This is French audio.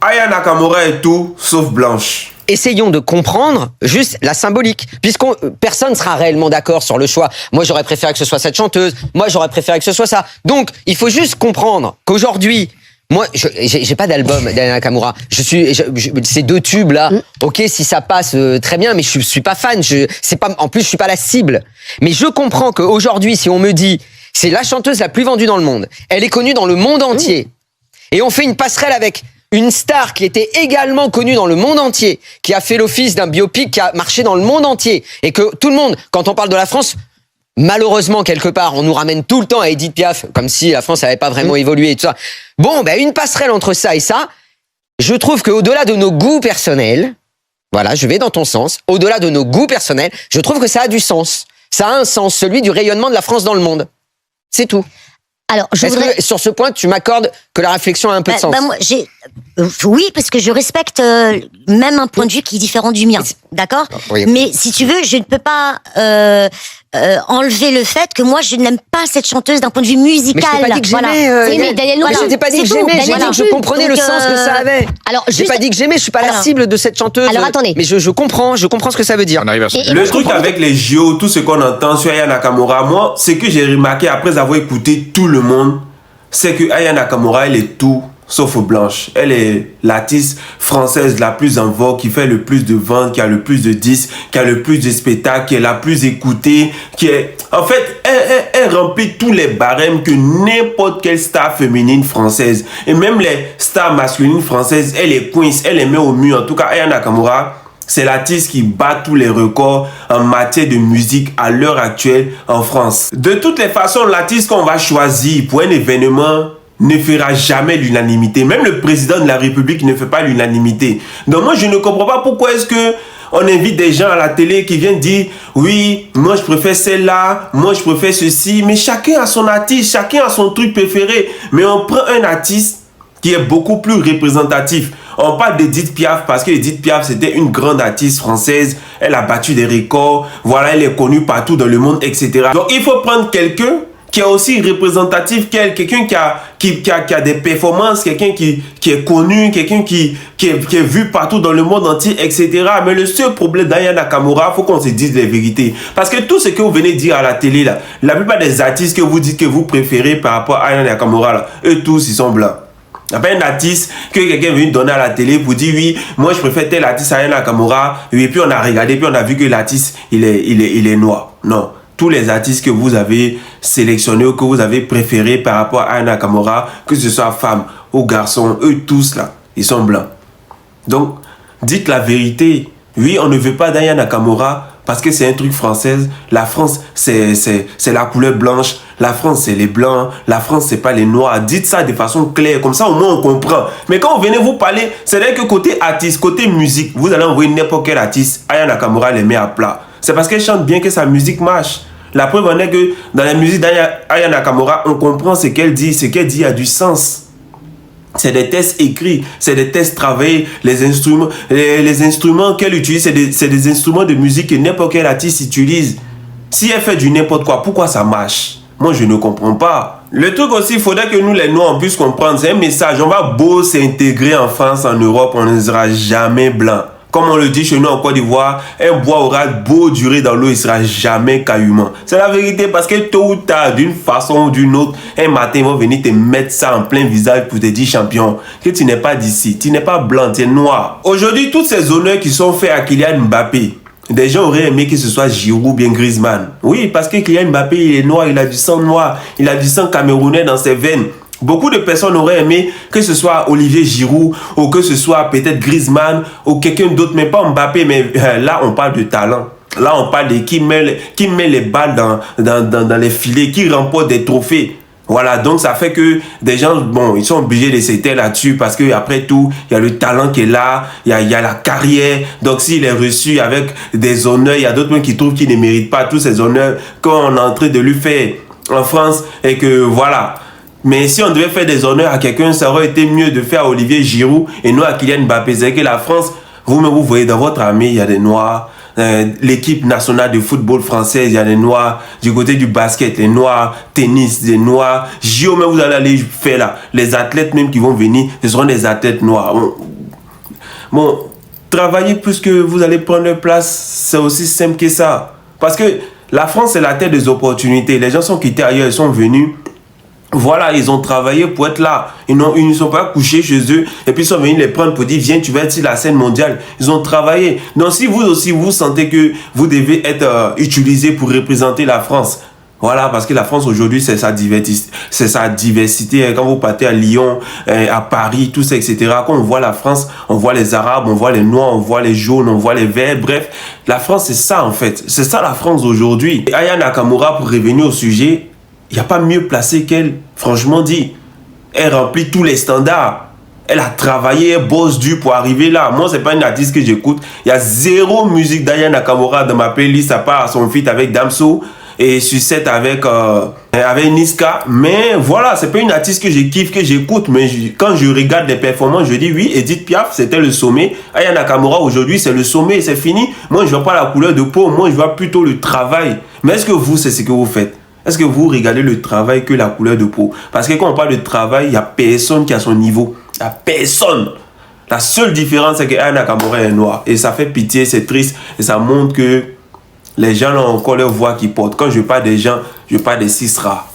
Aya Nakamura est tout sauf blanche. Essayons de comprendre juste la symbolique, puisqu'on personne sera réellement d'accord sur le choix. Moi, j'aurais préféré que ce soit cette chanteuse. Moi, j'aurais préféré que ce soit ça. Donc, il faut juste comprendre qu'aujourd'hui, moi, j'ai pas d'album d'Aya Nakamura. Ces 2 tubes là, ok, si ça passe très bien, mais je suis pas fan. En plus, je suis pas la cible. Mais je comprends qu'aujourd'hui, si on me dit c'est la chanteuse la plus vendue dans le monde, elle est connue dans le monde entier, et on fait une passerelle avec une star qui était également connue dans le monde entier, qui a fait l'office d'un biopic qui a marché dans le monde entier, et que tout le monde, quand on parle de la France, malheureusement, quelque part, on nous ramène tout le temps à Edith Piaf, comme si la France n'avait pas vraiment évolué et tout ça. Bon, une passerelle entre ça et ça, je trouve qu'au-delà de nos goûts personnels, voilà, je vais dans ton sens, au-delà de nos goûts personnels, je trouve que ça a du sens. Ça a un sens, celui du rayonnement de la France dans le monde. C'est tout. Alors, Est-ce que sur ce point, tu m'accordes que la réflexion a un peu de sens? Moi, oui, parce que je respecte même un point de vue qui est différent du mien, d'accord? Oui. Mais si tu veux, je ne peux pas enlever le fait que moi, je n'aime pas cette chanteuse d'un point de vue musical. Mais je t'ai pas dit que j'aimais. Oui, mais Daniel non Je t'ai pas dit que j'aimais, j'ai dit que je comprenais le sens que ça avait. Alors, J'ai pas dit que j'aimais, je suis pas la cible de cette chanteuse. Alors, attendez. Mais je comprends ce que ça veut dire. On arrive à Et Le truc avec les JO, tout ce qu'on entend sur Aya Nakamura, moi, ce que j'ai remarqué après avoir écouté tout le monde, c'est que Aya Nakamura, elle est tout sauf blanche. Elle est l'artiste française la plus en vogue, qui fait le plus de ventes, qui a le plus de disques, qui a le plus de spectacles, qui est la plus écoutée, qui est... En fait, elle remplit tous les barèmes que n'importe quelle star féminine française. Et même les stars masculines françaises, elle les coince, elle les met au mur. En tout cas, Aya Nakamura, c'est l'artiste qui bat tous les records en matière de musique à l'heure actuelle en France. De toutes les façons, l'artiste qu'on va choisir pour un événement ne fera jamais l'unanimité. Même le président de la République ne fait pas l'unanimité. Donc moi, je ne comprends pas pourquoi est-ce que on invite des gens à la télé qui viennent dire « Oui, moi je préfère celle-là, moi je préfère ceci. » Mais chacun a son artiste, chacun a son truc préféré. Mais on prend un artiste qui est beaucoup plus représentatif. On parle d'Edith Piaf parce que Edith Piaf, c'était une grande artiste française. Elle a battu des records. Voilà, elle est connue partout dans le monde, etc. Donc, il faut prendre quelqu'un qui est aussi représentatif qu'elle, quelqu'un qui a des performances, quelqu'un qui est connu, quelqu'un qui est vu partout dans le monde entier, etc. Mais le seul problème d'Aya Nakamura, il faut qu'on se dise les vérités. Parce que tout ce que vous venez dire à la télé, là, la plupart des artistes que vous dites que vous préférez par rapport à Aya Nakamura, là, eux tous, ils sont blancs. Il n'y a pas un artiste que quelqu'un vient donner à la télé pour dire oui, moi je préfère tel artiste à Aya Nakamura, et puis on a regardé, puis on a vu que l'artiste, il est noir. Non. Tous les artistes que vous avez sélectionnés ou que vous avez préférés par rapport à Aya Nakamura, que ce soit femme ou garçon, eux tous là, ils sont blancs. Donc, dites la vérité. Oui, on ne veut pas d'Aya Nakamura parce que c'est un truc français. La France, c'est la couleur blanche. La France, c'est les blancs. La France, c'est pas les noirs. Dites ça de façon claire. Comme ça, au moins, on comprend. Mais quand vous venez vous parler, c'est vrai que côté artiste, côté musique, vous allez envoyer n'importe quel artiste. Aya Nakamura les met à plat. C'est parce qu'elle chante bien que sa musique marche. La preuve en est que dans la musique d'Aya Nakamura, on comprend ce qu'elle dit. Ce qu'elle dit a du sens. C'est des textes écrits, c'est des textes travaillés. Les instruments qu'elle utilise, c'est des instruments de musique que n'importe quel artiste utilise. Si elle fait du n'importe quoi, pourquoi ça marche? Moi, je ne comprends pas. Le truc aussi, il faudrait que nous, les Noirs, on puisse comprendre. C'est un message. On va beau s'intégrer en France, en Europe, on ne sera jamais blanc. Comme on le dit chez nous en Côte d'Ivoire, un bois aura beau durer dans l'eau, il ne sera jamais cailloumant. C'est la vérité parce que tôt ou tard, d'une façon ou d'une autre, un matin, ils vont venir te mettre ça en plein visage pour te dire champion, que tu n'es pas d'ici, tu n'es pas blanc, tu es noir. Aujourd'hui, tous ces honneurs qui sont faits à Kylian Mbappé, des gens auraient aimé que ce soit Giroud ou bien Griezmann. Oui, parce que Kylian Mbappé, il est noir, il a du sang noir, il a du sang camerounais dans ses veines. Beaucoup de personnes auraient aimé que ce soit Olivier Giroud ou que ce soit peut-être Griezmann ou quelqu'un d'autre, mais pas Mbappé. Mais là, on parle de talent. Là, on parle de qui met les balles dans les filets, qui remporte des trophées. Voilà, donc ça fait que des gens, bon, ils sont obligés de s'éteindre là-dessus parce qu'après tout, il y a le talent qui est là, il y a la carrière. Donc s'il est reçu avec des honneurs, il y a d'autres qui trouvent qu'il ne mérite pas tous ces honneurs qu'on est en train de lui faire en France et que voilà. Mais si on devait faire des honneurs à quelqu'un, ça aurait été mieux de faire à Olivier Giroud et non à Kylian Mbappé. C'est que la France, vous-même, vous voyez dans votre armée, il y a des Noirs. L'équipe nationale de football française, il y a des Noirs. Du côté du basket, les Noirs. Tennis, des Noirs. JO, mais vous allez aller faire là. Les athlètes même qui vont venir, ce seront des athlètes noirs. Bon, travaillez plus que vous allez prendre leur place, c'est aussi simple que ça. Parce que la France, c'est la terre des opportunités. Les gens sont quittés ailleurs, ils sont venus. Voilà, ils ont travaillé pour être là. Ils ne sont pas couchés chez eux. Et puis ils sont venus les prendre pour dire, viens, tu vas être sur la scène mondiale. Ils ont travaillé. Donc si vous aussi, vous sentez que vous devez être utilisé pour représenter la France. Voilà, parce que la France aujourd'hui, c'est sa diversité. Quand vous partez à Lyon, à Paris, tout ça, etc. Quand on voit la France, on voit les Arabes, on voit les Noirs, on voit les jaunes, on voit les verts. Bref, la France, c'est ça en fait. C'est ça la France aujourd'hui. Aya Nakamura, pour revenir au sujet, il n'y a pas mieux placé qu'elle, franchement dit. Elle remplit tous les standards. Elle a travaillé, elle bosse dur pour arriver là. Moi, ce n'est pas une artiste que j'écoute. Il y a zéro musique d'Aya Nakamura dans ma playlist, à part son feat avec Damso et Sucette avec Niska. Mais voilà, ce n'est pas une artiste que je kiffe, que j'écoute. Mais quand je regarde les performances, je dis oui, Edith Piaf, c'était le sommet. Aya Nakamura, aujourd'hui, c'est le sommet, c'est fini. Moi, je ne vois pas la couleur de peau. Moi, je vois plutôt le travail. Mais est-ce que vous, c'est ce que vous faites? Est-ce que vous regardez le travail que la couleur de peau? Parce que quand on parle de travail, il n'y a personne qui a son niveau. Il n'y a personne. La seule différence, c'est que Aya Nakamura est noire. Et ça fait pitié, c'est triste. Et ça montre que les gens ont encore leur voix qui porte. Quand je parle des gens, je parle des cis rares.